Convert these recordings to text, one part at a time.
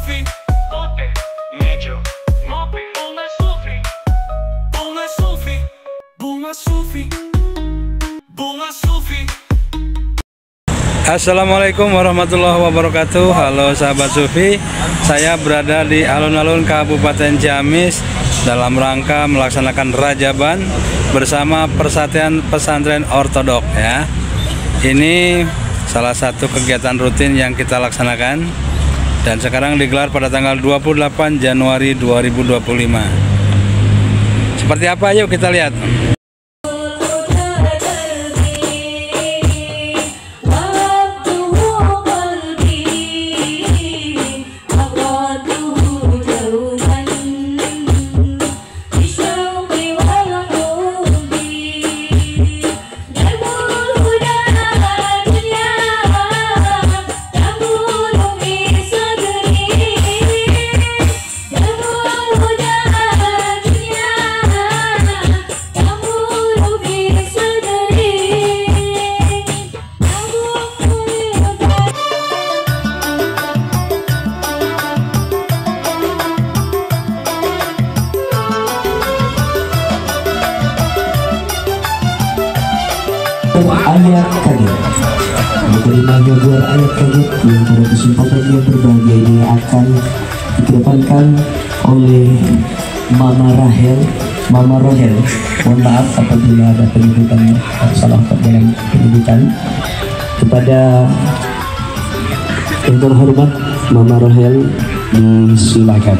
Sufi, Ote, Mejo, Mopi, Bunga Sufi, Bunga Sufi, Bunga Sufi, Bunga Sufi. Assalamualaikum warahmatullahi wabarakatuh. Halo sahabat Sufi, saya berada di alun-alun Kabupaten Ciamis dalam rangka melaksanakan Rajaban bersama Persatuan Pesantren Ortodok ya. Ini salah satu kegiatan rutin yang kita laksanakan dan sekarang digelar pada tanggal 28 Januari 2025. Seperti apa? Yuk kita lihat. Ayat kaget. Menerima jagoan ayat kaget yang pada kesempatan yang berbahagia ini akan dikedepankan oleh Mama Rahel. Mohon maaf apabila ada penyebutan salah dalam penyebutan. Kepada yang terhormat Mama Rahel, silakan.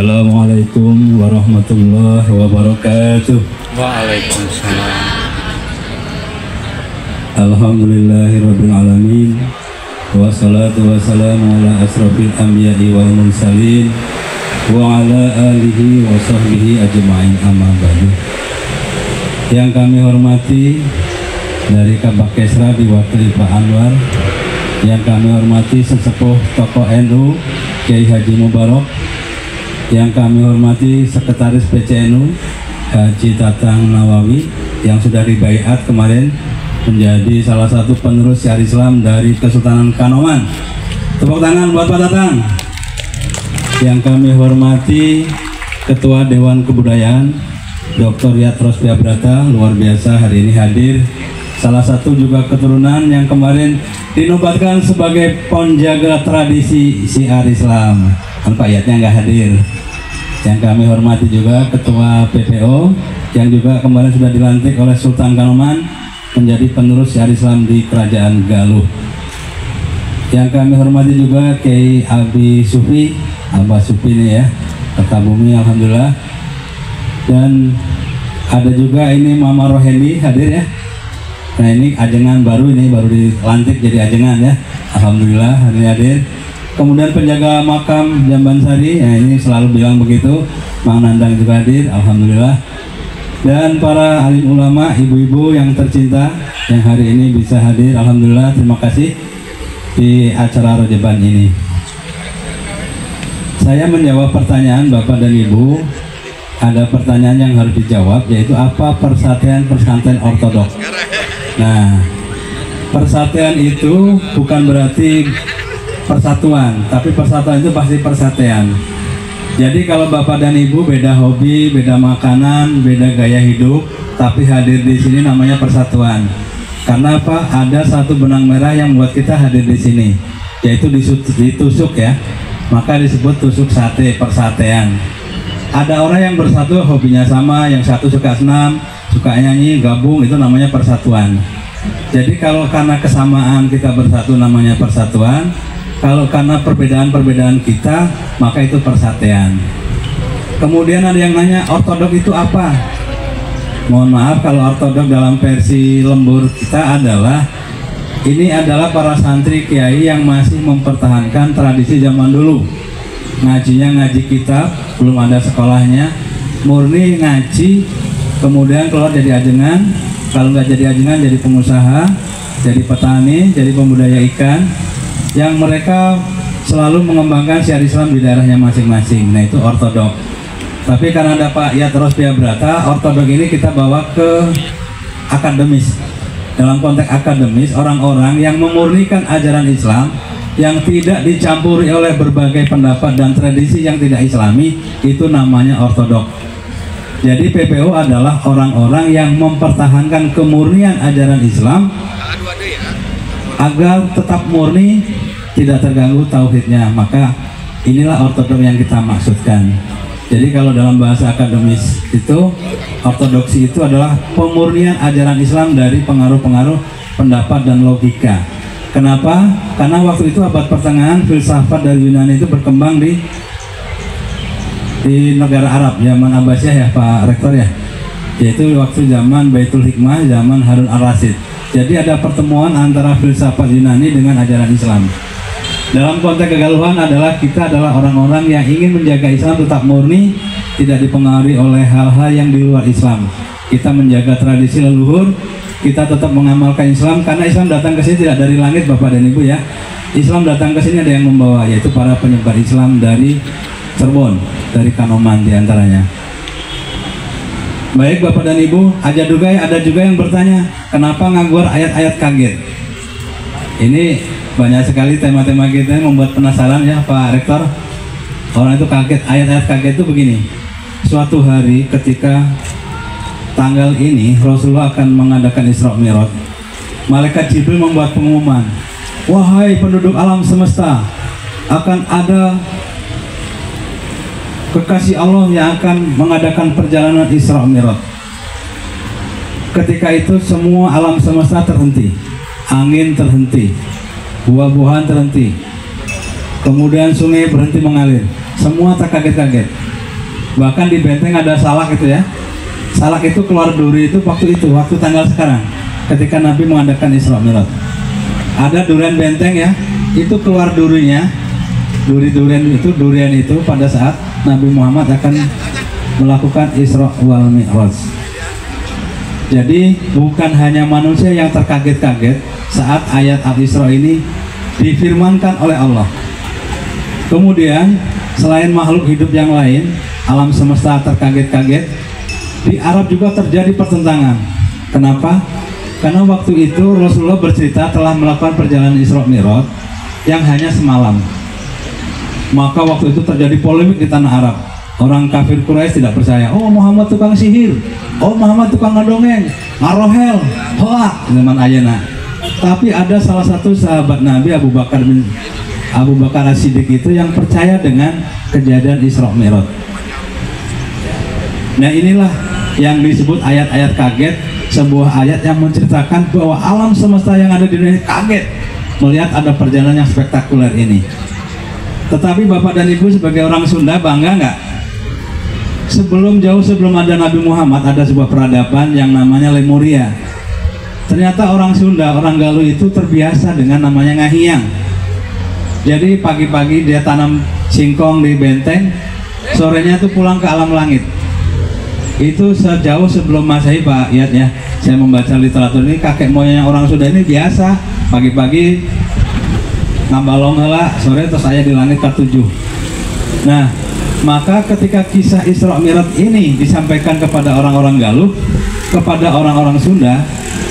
Assalamualaikum warahmatullahi wabarakatuh. Waalaikumsalam. Alhamdulillahirabbil alamin. Wassalatu wassalamu ala asrofil anbiya'i wal mursalin wa ala alihi wa sahbihi ajma'in, amma ba'du. Yang kami hormati dari Kabak Kesra diwakili Pak Anwar, yang kami hormati sesepuh tokoh NU Kiai Haji Mubarok, yang kami hormati Sekretaris PCNU Haji Tatang Nawawi yang sudah dibaiat kemarin menjadi salah satu penerus syiar Islam dari Kesultanan Kanoman. Tepuk tangan buat Pak Tatang. Yang kami hormati Ketua Dewan Kebudayaan Dr. Yat Rosbiabrata, luar biasa hari ini hadir. Salah satu juga keturunan yang kemarin dinobatkan sebagai penjaga tradisi syiar Islam. Pak Yatnya nggak hadir. Yang kami hormati juga Ketua PPO yang juga kemarin sudah dilantik oleh Sultan Kanoman menjadi penerus syiar Islam di Kerajaan Galuh. Yang kami hormati juga Kiai Abi Sufi, Abah Sufi ini ya, Kertabumi, alhamdulillah. Dan ada juga ini Mama Rohendi hadir ya. Nah ini ajengan baru, ini baru dilantik jadi ajengan ya, alhamdulillah hari ini hadir. Kemudian penjaga makam Jambansari, ya ini selalu bilang begitu, Mang Nandang juga hadir, alhamdulillah. Dan para alim ulama, ibu-ibu yang tercinta yang hari ini bisa hadir, alhamdulillah, terima kasih di acara Rajaban ini. Saya menjawab pertanyaan Bapak dan Ibu. Ada pertanyaan yang harus dijawab, yaitu apa Persatuan Pesantren Ortodok. Nah, persatuan itu bukan berarti persatuan, tapi persatuan itu pasti persatuan. Jadi kalau Bapak dan Ibu beda hobi, beda makanan, beda gaya hidup, tapi hadir di sini namanya persatuan. Karena apa? Ada satu benang merah yang buat kita hadir di sini, yaitu ditusuk ya. Maka disebut tusuk sate, persatuan. Ada orang yang bersatu hobinya sama, yang satu suka senam, suka nyanyi, gabung, itu namanya persatuan. Jadi kalau karena kesamaan kita bersatu namanya persatuan. Kalau karena perbedaan-perbedaan kita, maka itu persatuan. Kemudian ada yang nanya, ortodok itu apa? Mohon maaf, kalau ortodok dalam versi lembur kita adalah, ini adalah para santri kiai yang masih mempertahankan tradisi zaman dulu. Ngajinya ngaji kitab, belum ada sekolahnya, murni ngaji, kemudian keluar jadi ajengan. Kalau nggak jadi ajengan, jadi pengusaha, jadi petani, jadi pembudidaya ikan, yang mereka selalu mengembangkan syiar Islam di daerahnya masing-masing. Nah itu ortodok. Tapi karena ada Pak Yat Rosbia Brata, ortodok ini kita bawa ke akademis. Dalam konteks akademis, orang-orang yang memurnikan ajaran Islam, yang tidak dicampuri oleh berbagai pendapat dan tradisi yang tidak Islami, itu namanya ortodok. Jadi PPO adalah orang-orang yang mempertahankan kemurnian ajaran Islam agar tetap murni, tidak terganggu tauhidnya. Maka inilah ortodok yang kita maksudkan. Jadi kalau dalam bahasa akademis itu, ortodoksi itu adalah pemurnian ajaran Islam dari pengaruh-pengaruh pendapat dan logika. Kenapa? Karena waktu itu abad pertengahan filsafat dari Yunani itu berkembang di negara Arab, zaman Abbasiyah ya Pak Rektor ya, yaitu waktu zaman Baitul Hikmah, zaman Harun Ar-Rasyid. Jadi ada pertemuan antara filsafat Yunani dengan ajaran Islam. Dalam konteks kegaluhan adalah kita adalah orang-orang yang ingin menjaga Islam tetap murni, tidak dipengaruhi oleh hal-hal yang di luar Islam. Kita menjaga tradisi leluhur, kita tetap mengamalkan Islam, karena Islam datang ke sini tidak dari langit Bapak dan Ibu ya. Islam datang ke sini ada yang membawa, yaitu para penyebar Islam dari Cirebon, dari Kanoman diantaranya. Baik Bapak dan Ibu, ada juga yang bertanya, kenapa nganggur ayat-ayat kaget? Ini banyak sekali tema-tema kita yang membuat penasaran ya Pak Rektor. Orang itu kaget, ayat-ayat kaget itu begini. Suatu hari ketika tanggal ini Rasulullah akan mengadakan Isra Mi'raj, Malaikat Jibril membuat pengumuman, wahai penduduk alam semesta, akan ada kekasih Allah yang akan mengadakan perjalanan Isra Mi'raj. Ketika itu semua alam semesta terhenti, angin terhenti, buah-buahan terhenti, kemudian sungai berhenti mengalir, semua terkaget-kaget. Bahkan di benteng ada salak itu ya, salak itu keluar duri itu waktu tanggal sekarang, ketika Nabi mengadakan Isra Mi'raj. Ada durian benteng ya, itu keluar durinya, durian itu pada saat Nabi Muhammad akan melakukan Isra wal Mi'raj. Jadi bukan hanya manusia yang terkaget-kaget saat ayat Al-Isra ini difirmankan oleh Allah. Kemudian selain makhluk hidup yang lain, alam semesta terkaget-kaget. Di Arab juga terjadi pertentangan. Kenapa? Karena waktu itu Rasulullah bercerita telah melakukan perjalanan Isra Mi'raj yang hanya semalam. Maka waktu itu terjadi polemik di tanah Arab. Orang kafir Quraisy tidak percaya. Oh Muhammad tukang sihir. Oh Muhammad tukang ngedongeng, ngarohel, hoak zaman ayeuna. Tapi ada salah satu sahabat Nabi Abu Bakar As-Siddiq itu yang percaya dengan kejadian Isra Mi'raj. Nah inilah yang disebut ayat-ayat kaget, sebuah ayat yang menceritakan bahwa alam semesta yang ada di dunia kaget melihat ada perjalanan yang spektakuler ini. Tetapi Bapak dan Ibu sebagai orang Sunda bangga nggak? Jauh sebelum ada Nabi Muhammad ada sebuah peradaban yang namanya Lemuria. Ternyata orang Sunda, orang Galuh itu terbiasa dengan namanya ngahiyang. Jadi pagi-pagi dia tanam singkong di benteng, sorenya tuh pulang ke alam langit. Itu sejauh sebelum Masehi Pak Yat ya. Saya membaca literatur ini, kakek moyang orang Sunda ini biasa pagi-pagi nambalong heula, sore terus saya di langit ke-7. Nah, maka ketika kisah Isra Mi'raj ini disampaikan kepada orang-orang Galuh, kepada orang-orang Sunda,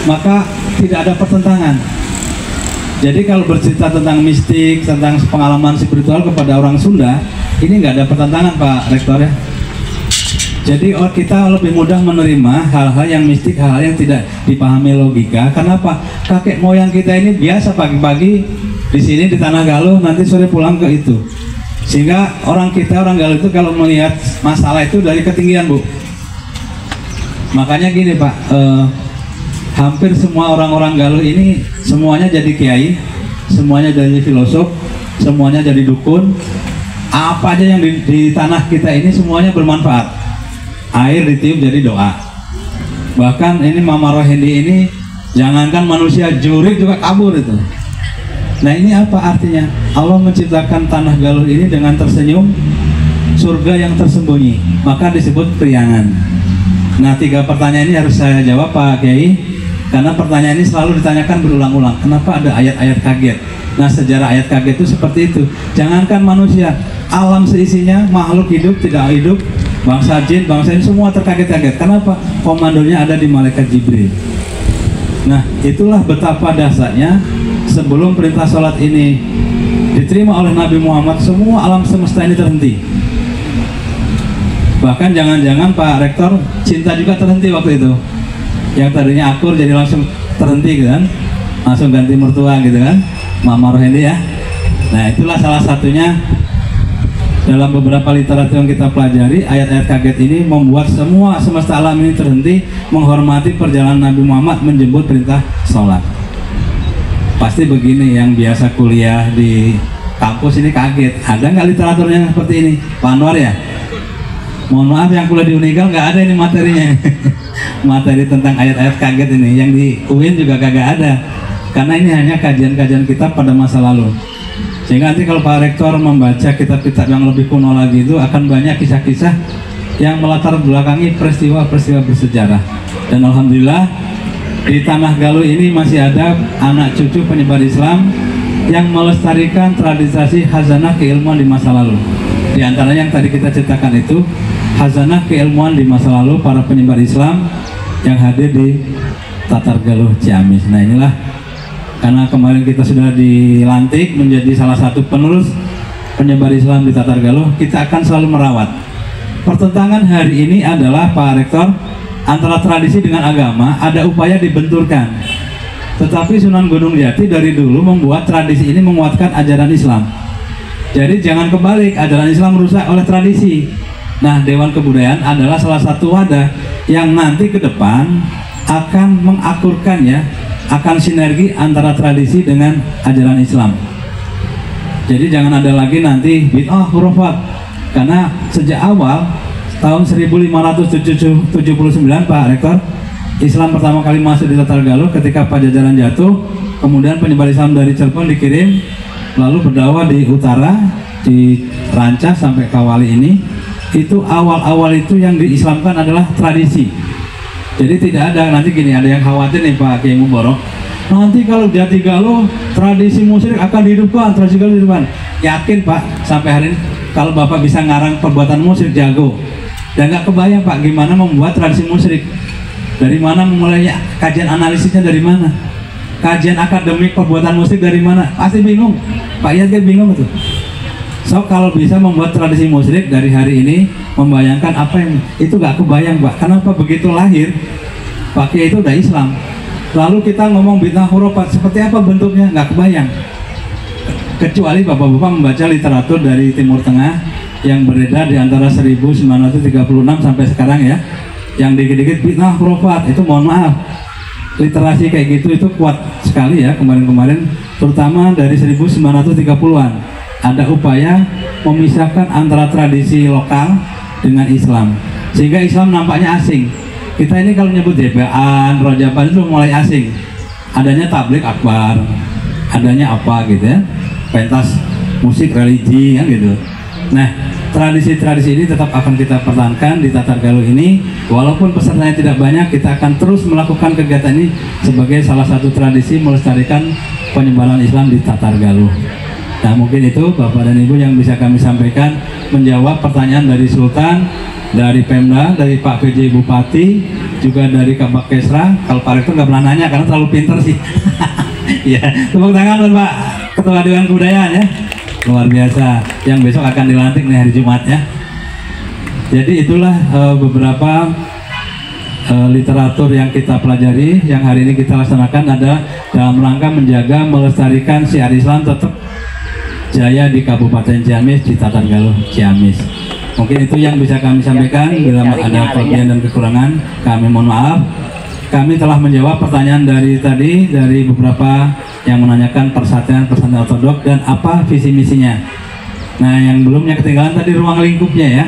maka tidak ada pertentangan. Jadi kalau bercerita tentang mistik, tentang pengalaman spiritual kepada orang Sunda, ini nggak ada pertentangan Pak Rektor ya. Jadi kita lebih mudah menerima hal-hal yang mistik, hal-hal yang tidak dipahami logika. Kenapa? Kakek moyang kita ini biasa pagi-pagi di sini di tanah Galuh, nanti sore pulang ke itu. Sehingga orang Galuh itu kalau melihat masalah itu dari ketinggian Bu. Makanya gini Pak, hampir semua orang-orang Galuh ini semuanya jadi kiai, semuanya jadi filosof, semuanya jadi dukun. Apa aja yang di tanah kita ini semuanya bermanfaat. Air ditiup jadi doa. Bahkan ini Mama Rohendi ini jangankan manusia, jurik juga kabur itu. Nah ini apa artinya? Allah menciptakan tanah Galuh ini dengan tersenyum, surga yang tersembunyi, maka disebut priangan. Nah 3 pertanyaan ini harus saya jawab Pak Kiai, karena pertanyaan ini selalu ditanyakan berulang-ulang. Kenapa ada ayat-ayat kaget? Nah sejarah ayat kaget itu seperti itu. Jangankan manusia, alam seisinya, makhluk hidup, tidak hidup, Bangsa jin, bangsa ini semua terkaget-kaget. Kenapa? Komandonya ada di malaikat Jibril. Nah, itulah betapa dahsyatnya sebelum perintah sholat ini diterima oleh Nabi Muhammad, semua alam semesta ini terhenti. Bahkan jangan-jangan Pak Rektor cinta juga terhenti waktu itu. Yang tadinya akur jadi langsung terhenti gitu kan, langsung ganti mertua gitu kan, Mama Rohendi ya. Nah, itulah salah satunya. Dalam beberapa literatur yang kita pelajari, ayat-ayat kaget ini membuat semua semesta alam ini terhenti menghormati perjalanan Nabi Muhammad menjemput perintah sholat. Pasti begini, yang biasa kuliah di kampus ini kaget. Ada nggak literaturnya seperti ini, Pak Anwar ya? Mohon maaf, yang kuliah di Unigal nggak ada ini materinya. Materi tentang ayat-ayat kaget ini, yang di UIN juga kagak ada. Karena ini hanya kajian-kajian kita pada masa lalu. Sehingga nanti kalau Pak Rektor membaca kitab-kitab yang lebih kuno lagi itu akan banyak kisah-kisah yang melatar belakangi peristiwa-peristiwa bersejarah. Dan alhamdulillah di Tanah Galuh ini masih ada anak cucu penyebar Islam yang melestarikan tradisi khazanah keilmuan di masa lalu. Di antaranya yang tadi kita ceritakan itu khazanah keilmuan di masa lalu para penyebar Islam yang hadir di Tatar Galuh Ciamis. Nah, inilah karena kemarin kita sudah dilantik menjadi salah satu penerus penyebar Islam di Tatar Galuh, kita akan selalu merawat. Pertentangan hari ini adalah Pak Rektor antara tradisi dengan agama, ada upaya dibenturkan. Tetapi Sunan Gunung Jati dari dulu membuat tradisi ini menguatkan ajaran Islam. Jadi jangan kebalik, ajaran Islam rusak oleh tradisi. Nah, Dewan Kebudayaan adalah salah satu wadah yang nanti ke depan akan mengakurkan ya, akan sinergi antara tradisi dengan ajaran Islam. Jadi jangan ada lagi nanti bid'ah khurafat. Karena sejak awal tahun 1579 Pak Rektor, Islam pertama kali masuk di Tatar Galuh ketika Pajajaran jatuh, kemudian penyebar Islam dari Cirebon dikirim lalu berdakwah di utara, di Rancah sampai Kawali ini. Itu awal-awal itu yang diislamkan adalah tradisi. Jadi tidak ada nanti gini, ada yang khawatir nih Pak Kiai Mubarok, nanti kalau Jati Galuh tradisi musyrik akan dihidupkan, tradisi Galuh dihidupkan. Yakin Pak, sampai hari ini kalau Bapak bisa ngarang perbuatan musyrik jago. Dan nggak kebayang Pak gimana membuat tradisi musyrik. Dari mana memulainya, kajian analisisnya dari mana, kajian akademik perbuatan musyrik dari mana, pasti bingung. Pak Iyad kan bingung tuh. So kalau bisa membuat tradisi musyrik dari hari ini, membayangkan apa yang itu gak kebayang Pak. Kenapa begitu lahir Pak Kiai itu udah Islam, lalu kita ngomong bid'ah khurafat seperti apa bentuknya, nggak kebayang. Kecuali bapak-bapak membaca literatur dari Timur Tengah yang beredar di antara 1936 sampai sekarang ya, yang dikit-dikit bid'ah khurafat itu, mohon maaf, literasi kayak gitu itu kuat sekali ya. Kemarin-kemarin terutama dari 1930-an ada upaya memisahkan antara tradisi lokal dengan Islam, sehingga Islam nampaknya asing. Kita ini kalau nyebut DPA, Rojaban itu mulai asing. Adanya tablik akbar, adanya apa gitu ya, pentas musik religi kan gitu. Nah, tradisi-tradisi ini tetap akan kita pertahankan di Tatar Galuh ini. Walaupun pesertanya tidak banyak, kita akan terus melakukan kegiatan ini sebagai salah satu tradisi melestarikan penyebaran Islam di Tatar Galuh. Nah, mungkin itu Bapak dan Ibu yang bisa kami sampaikan, menjawab pertanyaan dari Sultan, dari Pemda, dari Pak PJ Bupati, juga dari Kabak Kesra. Kalau Pak Rektor nggak pernah nanya karena terlalu pinter sih. Ya, tepuk tangan buat Pak Ketua Dewan Kebudayaan ya, luar biasa. Yang besok akan dilantik nih hari Jumat ya. Jadi itulah beberapa literatur yang kita pelajari, yang hari ini kita laksanakan ada dalam rangka menjaga melestarikan syiar Islam tetap jaya di Kabupaten Ciamis, di Tatar Galuh Ciamis. Mungkin itu yang bisa kami sampaikan. Bila ada kelebihan dan kekurangan, kami mohon maaf. Kami telah menjawab pertanyaan dari tadi dari beberapa yang menanyakan persatuan ortodok dan apa visi misinya. Nah, yang belumnya ketinggalan tadi ruang lingkupnya ya.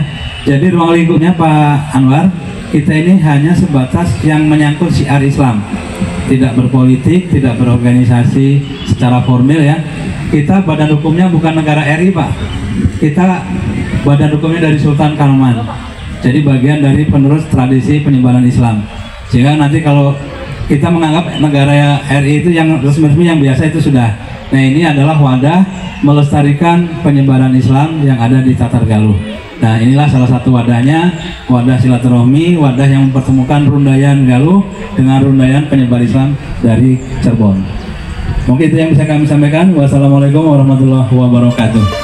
Jadi ruang lingkupnya Pak Anwar, kita ini hanya sebatas yang menyangkut syiar Islam, tidak berpolitik, tidak berorganisasi secara formil ya. Kita badan hukumnya bukan negara RI Pak, kita badan hukumnya dari Sultan Kanoman, jadi bagian dari penerus tradisi penyebaran Islam. Sehingga nanti kalau kita menganggap negara RI itu yang resmi-resmi yang biasa itu sudah. Nah, ini adalah wadah melestarikan penyebaran Islam yang ada di Tatar Galuh. Nah, inilah salah satu wadahnya, wadah silaturahmi, wadah yang mempertemukan Rundayan Galuh dengan Rundayan penyebar Islam dari Cirebon. Mungkin itu yang bisa kami sampaikan. Wassalamualaikum warahmatullahi wabarakatuh.